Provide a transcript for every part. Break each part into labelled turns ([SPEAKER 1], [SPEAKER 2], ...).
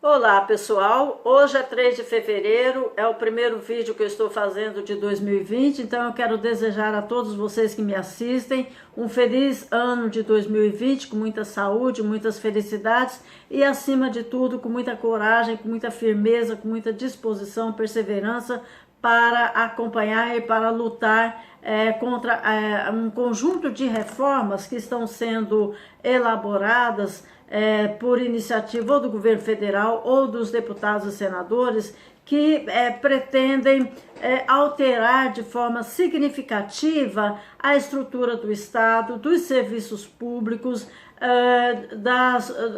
[SPEAKER 1] Olá pessoal, hoje é 3 de fevereiro, é o primeiro vídeo que eu estou fazendo de 2020, então eu quero desejar a todos vocês que me assistem um feliz ano de 2020, com muita saúde, muitas felicidades e acima de tudo com muita coragem, com muita firmeza, com muita disposição, perseverança para acompanhar e para lutar contra um conjunto de reformas que estão sendo elaboradas por iniciativa ou do governo federal ou dos deputados e senadores que pretendem alterar de forma significativa a estrutura do Estado, dos serviços públicos,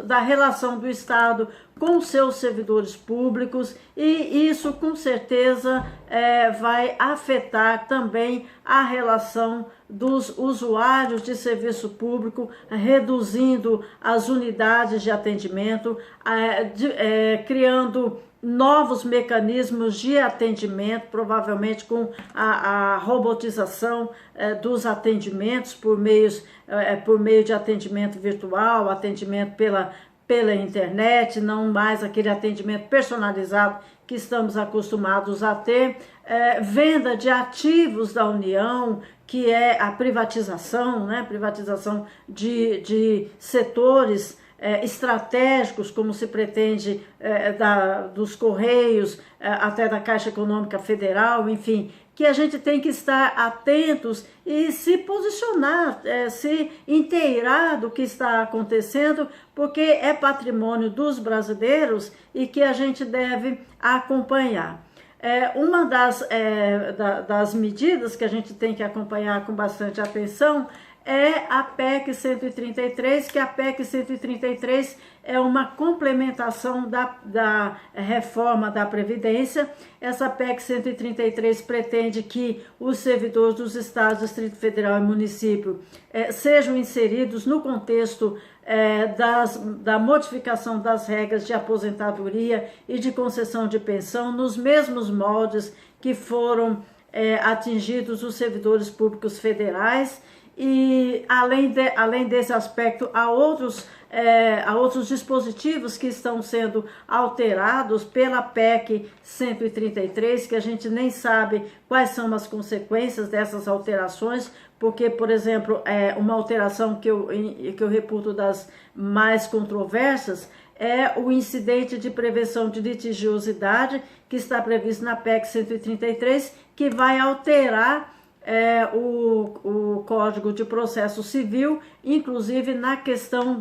[SPEAKER 1] da relação do Estado com seus servidores públicos, e isso com certeza vai afetar também a relação dos usuários de serviço público, reduzindo as unidades de atendimento, criando novos mecanismos de atendimento, provavelmente com a robotização dos atendimentos por meio de atendimento virtual, atendimento pela internet, não mais aquele atendimento personalizado que estamos acostumados a ter, venda de ativos da União, que é a privatização, né? Privatização de setores estratégicos, como se pretende dos Correios, até da Caixa Econômica Federal, enfim, que a gente tem que estar atentos e se posicionar, se inteirar do que está acontecendo, porque é patrimônio dos brasileiros e que a gente deve acompanhar. Uma das medidas que a gente tem que acompanhar com bastante atenção é a PEC 133, que a PEC 133 é uma complementação da reforma da Previdência. Essa PEC 133 pretende que os servidores dos estados, Distrito Federal e município sejam inseridos no contexto da modificação das regras de aposentadoria e de concessão de pensão, nos mesmos moldes que foram atingidos os servidores públicos federais. E além desse aspecto, há outros dispositivos que estão sendo alterados pela PEC 133, que a gente nem sabe quais são as consequências dessas alterações, porque, por exemplo, uma alteração que eu reputo das mais controversas é o incidente de prevenção de litigiosidade, que está previsto na PEC 133, que vai alterar o Código de Processo Civil, inclusive na questão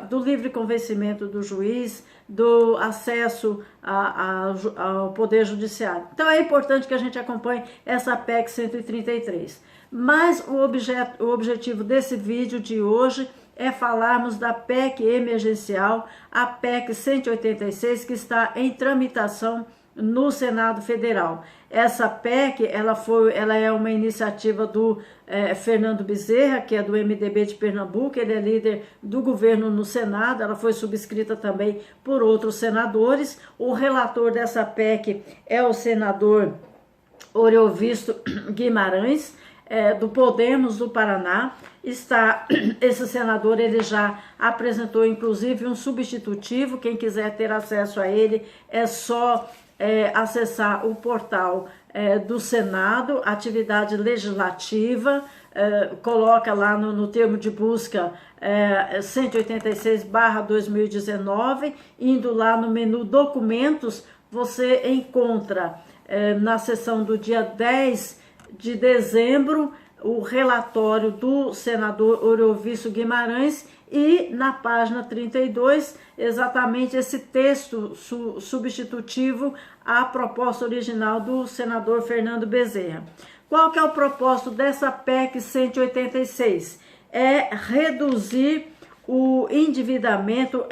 [SPEAKER 1] do livre convencimento do juiz, do acesso ao Poder Judiciário. Então é importante que a gente acompanhe essa PEC 133. Mas o objetivo desse vídeo de hoje é falarmos da PEC emergencial, a PEC 186, que está em tramitação no Senado Federal. Essa PEC, ela é uma iniciativa do Fernando Bezerra, que é do MDB de Pernambuco, ele é líder do governo no Senado, ela foi subscrita também por outros senadores. O relator dessa PEC é o senador Oriovisto Guimarães, do Podemos do Paraná. Esse senador, ele já apresentou inclusive um substitutivo, quem quiser ter acesso a ele é só acessar o portal do Senado, atividade legislativa, coloca lá no termo de busca 186/2019, indo lá no menu documentos, você encontra na seção do dia 10 de dezembro o relatório do senador Oriovisto Guimarães, e na página 32, exatamente esse texto substitutivo à proposta original do senador Fernando Bezerra. Qual que é o propósito dessa PEC 186? É reduzir o endividamento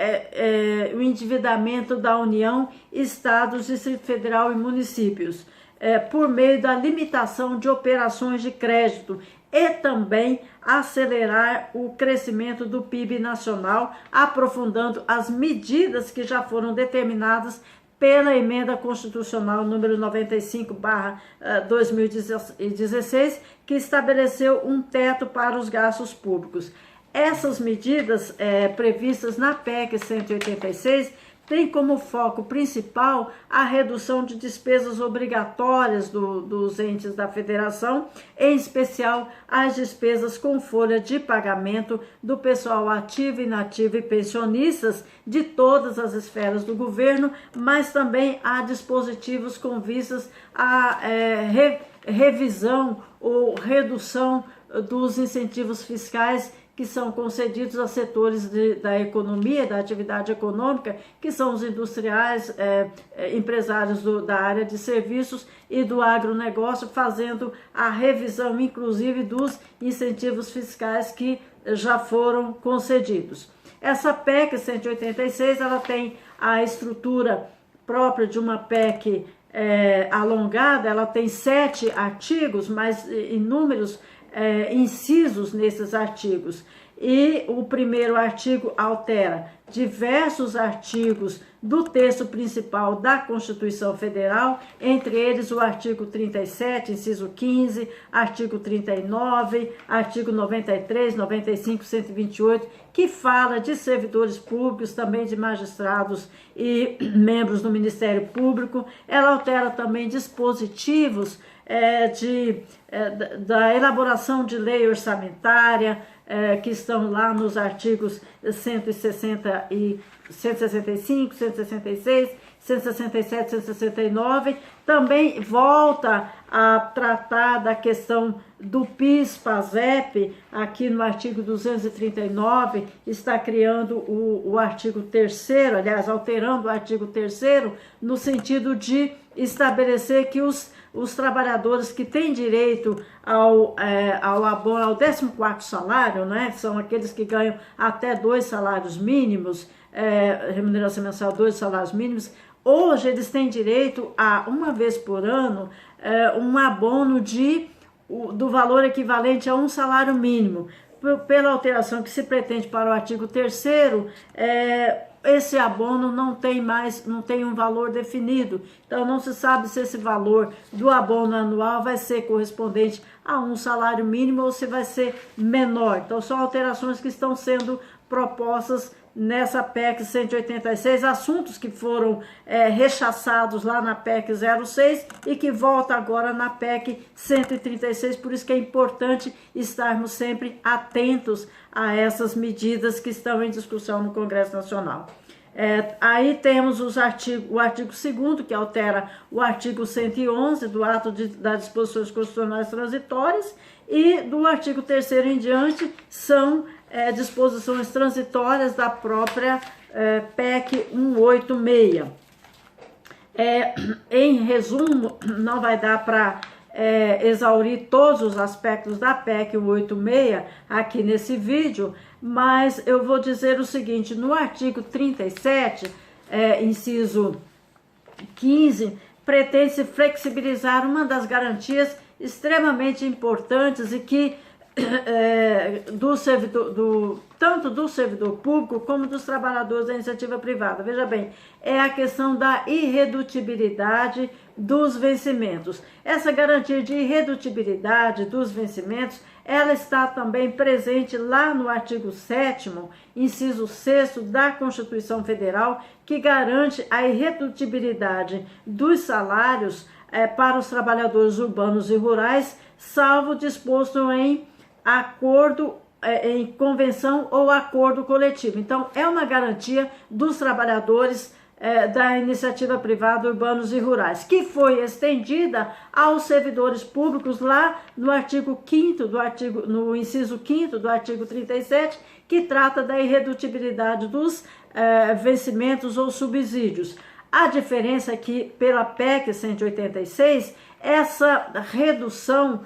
[SPEAKER 1] da União, Estados, Distrito Federal e municípios, por meio da limitação de operações de crédito, e também acelerar o crescimento do PIB nacional, aprofundando as medidas que já foram determinadas pela Emenda Constitucional número 95/2016, que estabeleceu um teto para os gastos públicos. Essas medidas previstas na PEC 186 tem como foco principal a redução de despesas obrigatórias dos entes da federação, em especial as despesas com folha de pagamento do pessoal ativo, inativo e pensionistas de todas as esferas do governo, mas também há dispositivos com vistas à revisão ou redução dos incentivos fiscais que são concedidos a setores da economia, da atividade econômica, que são os industriais, empresários da área de serviços e do agronegócio, fazendo a revisão, inclusive, dos incentivos fiscais que já foram concedidos. Essa PEC 186, ela tem a estrutura própria de uma PEC alongada, ela tem 7 artigos, mas inúmeros incisos nesses artigos, e o primeiro artigo altera diversos artigos do texto principal da Constituição Federal, entre eles o artigo 37, inciso 15, artigo 39, artigo 93, 95, 128, que fala de servidores públicos, também de magistrados e membros do Ministério Público. Ela altera também dispositivos da elaboração de lei orçamentária, que estão lá nos artigos 165, 166, 167, 169, também volta a tratar da questão do PIS/PASEP, aqui no artigo 239, está criando o artigo 3º, aliás, alterando o artigo 3º, no sentido de estabelecer que os trabalhadores que têm direito ao abono, ao 14º salário, né, são aqueles que ganham até 2 salários mínimos, remuneração mensal 2 salários mínimos, hoje eles têm direito a, uma vez por ano, um abono do valor equivalente a 1 salário mínimo. Pela alteração que se pretende para o artigo 3º, esse abono não tem um valor definido, então não se sabe se esse valor do abono anual vai ser correspondente a 1 salário mínimo ou se vai ser menor. Então são alterações que estão sendo propostas nessa PEC 186, assuntos que foram rechaçados lá na PEC 06 e que volta agora na PEC 136, por isso que é importante estarmos sempre atentos a essas medidas que estão em discussão no Congresso Nacional. Aí temos o artigo 2º, que altera o artigo 111 do ato das disposições constitucionais transitórias, e do artigo 3º em diante são disposições transitórias da própria PEC 186. Em resumo, não vai dar para exaurir todos os aspectos da PEC 186 aqui nesse vídeo, mas eu vou dizer o seguinte: no artigo 37, inciso 15, pretende-se flexibilizar uma das garantias extremamente importantes e que tanto do servidor público como dos trabalhadores da iniciativa privada. Veja bem, é a questão da irredutibilidade dos vencimentos. Essa garantia de irredutibilidade dos vencimentos, ela está também presente lá no artigo 7º, inciso 6º da Constituição Federal, que garante a irredutibilidade dos salários para os trabalhadores urbanos e rurais, salvo disposto em acordo, em convenção ou acordo coletivo. Então, é uma garantia dos trabalhadores da iniciativa privada urbanos e rurais, que foi estendida aos servidores públicos lá no artigo 5º, no inciso 5º do artigo 37, que trata da irredutibilidade dos vencimentos ou subsídios. A diferença é que, pela PEC 186, essa redução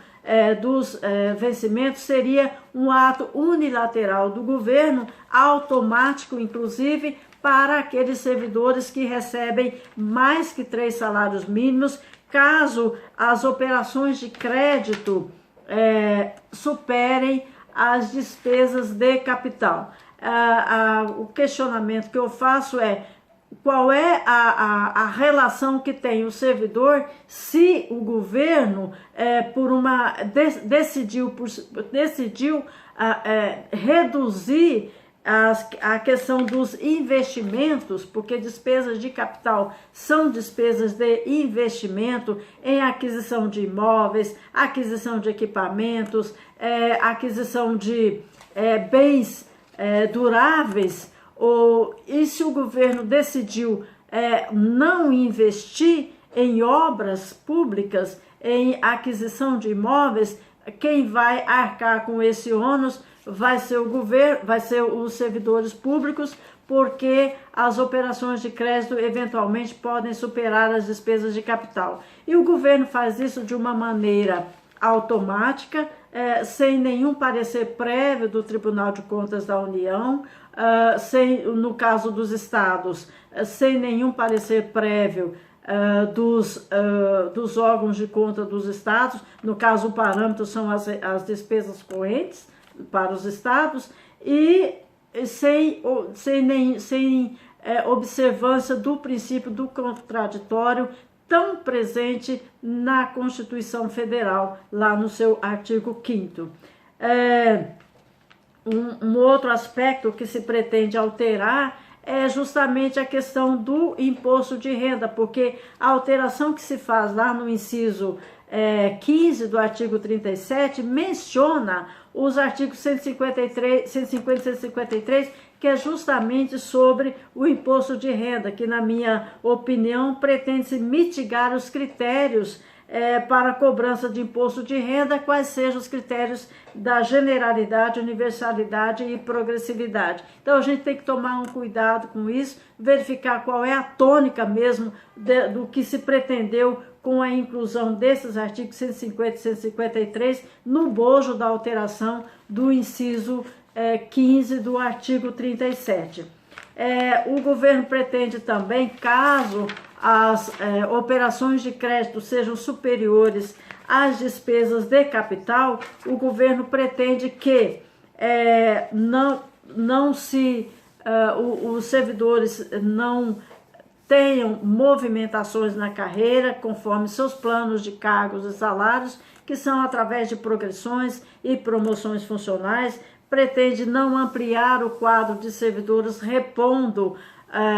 [SPEAKER 1] dos vencimentos seria um ato unilateral do governo, automático, inclusive, para aqueles servidores que recebem mais que 3 salários mínimos, caso as operações de crédito superem as despesas de capital. O questionamento que eu faço é: qual é a relação que tem o servidor se o governo decidiu reduzir a questão dos investimentos, porque despesas de capital são despesas de investimento em aquisição de imóveis, aquisição de equipamentos, aquisição de bens duráveis. E se o governo decidiu não investir em obras públicas, em aquisição de imóveis, quem vai arcar com esse ônus vai ser o governo, vai ser os servidores públicos, porque as operações de crédito eventualmente podem superar as despesas de capital. E o governo faz isso de uma maneira automática, sem nenhum parecer prévio do Tribunal de Contas da União, no caso dos estados, sem nenhum parecer prévio dos órgãos de conta dos estados. No caso, o parâmetro são as despesas correntes para os estados, e sem observância do princípio do contraditório, tão presente na Constituição Federal, lá no seu artigo 5º. Um outro aspecto que se pretende alterar é justamente a questão do imposto de renda, porque a alteração que se faz lá no inciso 15 do artigo 37 menciona os artigos 153, 150 e 153, que é justamente sobre o imposto de renda, que, na minha opinião, pretende-se mitigar os critérios para a cobrança de imposto de renda, quais sejam os critérios da generalidade, universalidade e progressividade. Então a gente tem que tomar um cuidado com isso, verificar qual é a tônica mesmo do que se pretendeu com a inclusão desses artigos 150 e 153 no bojo da alteração do inciso 15 do artigo 37. O governo pretende também, caso as operações de crédito sejam superiores às despesas de capital, o governo pretende que os servidores não tenham movimentações na carreira conforme seus planos de cargos e salários, que são através de progressões e promoções funcionais. Pretende não ampliar o quadro de servidores, repondo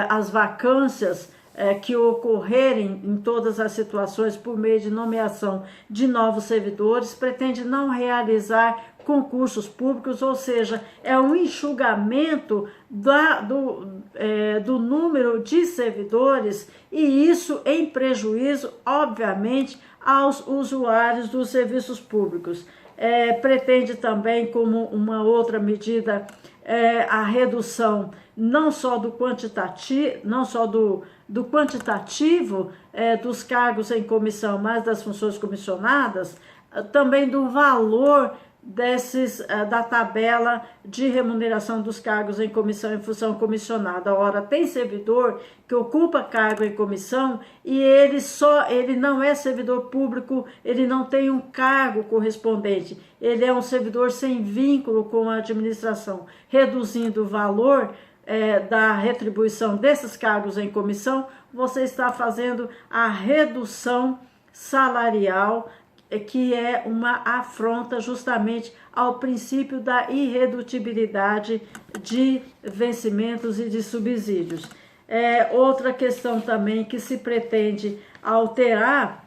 [SPEAKER 1] as vacâncias que ocorrerem em todas as situações por meio de nomeação de novos servidores. Pretende não realizar concursos públicos, ou seja, é um enxugamento do número de servidores, e isso em prejuízo, obviamente, aos usuários dos serviços públicos. Pretende também, como uma outra medida, a redução não só do quantitativo, dos cargos em comissão, mas das funções comissionadas, também do valor da tabela de remuneração dos cargos em comissão e função comissionada. Ora, tem servidor que ocupa cargo em comissão e ele não é servidor público, ele não tem um cargo correspondente, ele é um servidor sem vínculo com a administração. Reduzindo o valor da retribuição desses cargos em comissão, você está fazendo a redução salarial, que é uma afronta justamente ao princípio da irredutibilidade de vencimentos e de subsídios. Outra questão também que se pretende alterar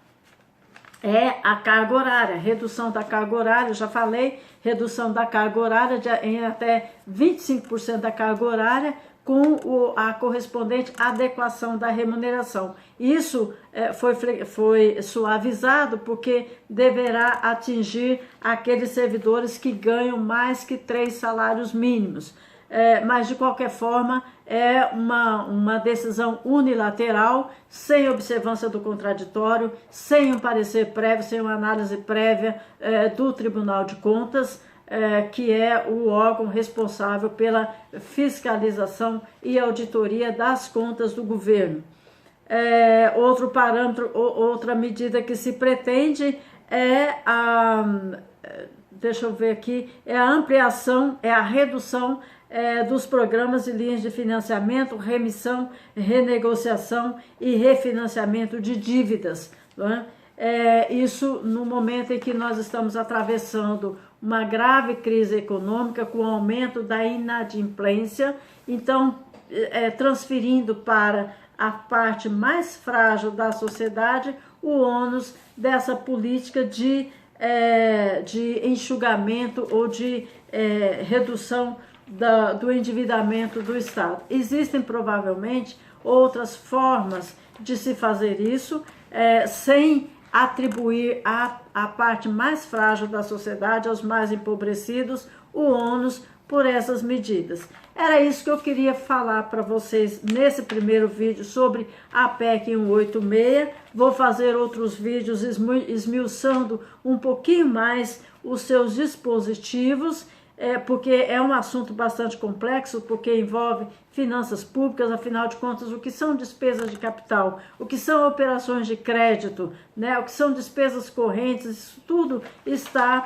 [SPEAKER 1] é a carga horária, redução da carga horária. Eu já falei, redução da carga horária em até 25% da carga horária, com a correspondente adequação da remuneração. Isso foi suavizado, porque deverá atingir aqueles servidores que ganham mais que 3 salários mínimos. Mas, de qualquer forma, é uma decisão unilateral, sem observância do contraditório, sem um parecer prévio, sem uma análise prévia do Tribunal de Contas, que é o órgão responsável pela fiscalização e auditoria das contas do governo. Outro parâmetro, outra medida que se pretende deixa eu ver aqui, a ampliação, a redução dos programas e linhas de financiamento, remissão, renegociação e refinanciamento de dívidas, não é? Isso no momento em que nós estamos atravessando uma grave crise econômica com o aumento da inadimplência, então transferindo para a parte mais frágil da sociedade o ônus dessa política de enxugamento ou de redução do endividamento do Estado. Existem provavelmente outras formas de se fazer isso, sem atribuir à parte mais frágil da sociedade, aos mais empobrecidos, o ônus por essas medidas. Era isso que eu queria falar para vocês nesse primeiro vídeo sobre a PEC 186. Vou fazer outros vídeos esmiuçando um pouquinho mais os seus dispositivos, porque é um assunto bastante complexo, porque envolve finanças públicas, afinal de contas, o que são despesas de capital, o que são operações de crédito, né, o que são despesas correntes, isso tudo está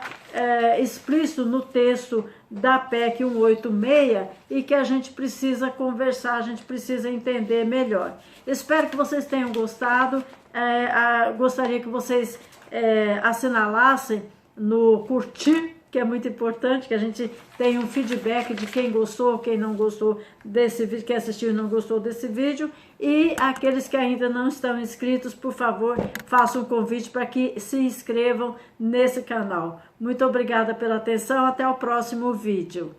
[SPEAKER 1] explícito no texto da PEC 186 e que a gente precisa conversar, a gente precisa entender melhor. Espero que vocês tenham gostado, gostaria que vocês assinalassem no curtir, que é muito importante, que a gente tenha um feedback de quem gostou, quem não gostou desse vídeo, quem assistiu e não gostou desse vídeo. E aqueles que ainda não estão inscritos, por favor, façam um convite para que se inscrevam nesse canal. Muito obrigada pela atenção, até o próximo vídeo.